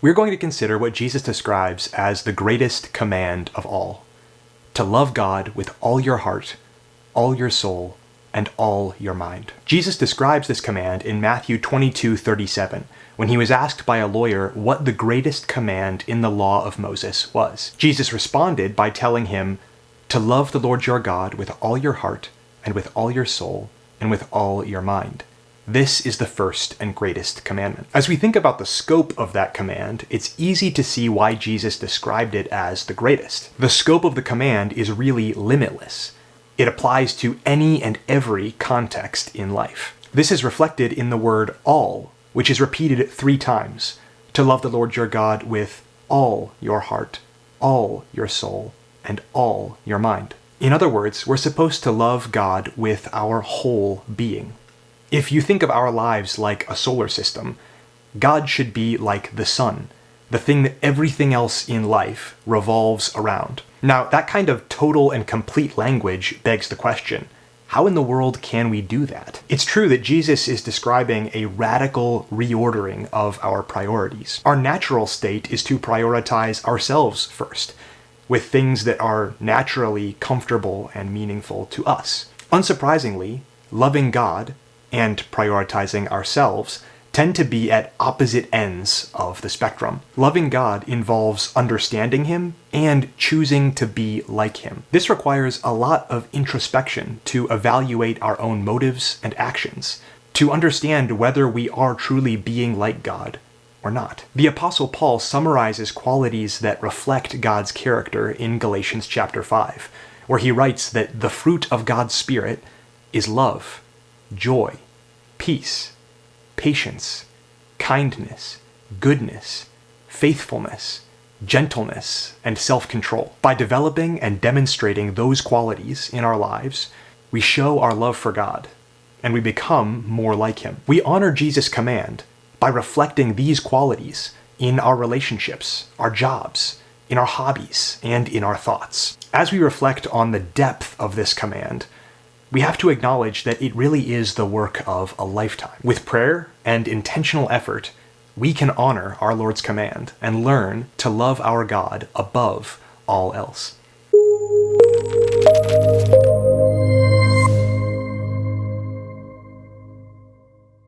we're going to consider what Jesus describes as the greatest command of all: to love God with all your heart, all your soul, and all your mind. Jesus describes this command in Matthew 22:37, when he was asked by a lawyer what the greatest command in the law of Moses was. Jesus responded by telling him to love the Lord your God with all your heart, and with all your soul, and with all your mind. This is the first and greatest commandment. As we think about the scope of that command, it's easy to see why Jesus described it as the greatest. The scope of the command is really limitless. It applies to any and every context in life. This is reflected in the word all, which is repeated 3 times, to love the Lord your God with all your heart, all your soul, and all your mind. In other words, we're supposed to love God with our whole being. If you think of our lives like a solar system, God should be like the sun, the thing that everything else in life revolves around. Now, that kind of total and complete language begs the question, how in the world can we do that? It's true that Jesus is describing a radical reordering of our priorities. Our natural state is to prioritize ourselves first, with things that are naturally comfortable and meaningful to us. Unsurprisingly, loving God and prioritizing ourselves tend to be at opposite ends of the spectrum. Loving God involves understanding Him and choosing to be like Him. This requires a lot of introspection to evaluate our own motives and actions, to understand whether we are truly being like God or not. The Apostle Paul summarizes qualities that reflect God's character in Galatians chapter 5, where he writes that the fruit of God's Spirit is love, joy, peace, patience, kindness, goodness, faithfulness, gentleness, and self-control. By developing and demonstrating those qualities in our lives, we show our love for God, and we become more like Him. We honor Jesus' command by reflecting these qualities in our relationships, our jobs, in our hobbies, and in our thoughts. As we reflect on the depth of this command, we have to acknowledge that it really is the work of a lifetime. With prayer and intentional effort, we can honor our Lord's command and learn to love our God above all else.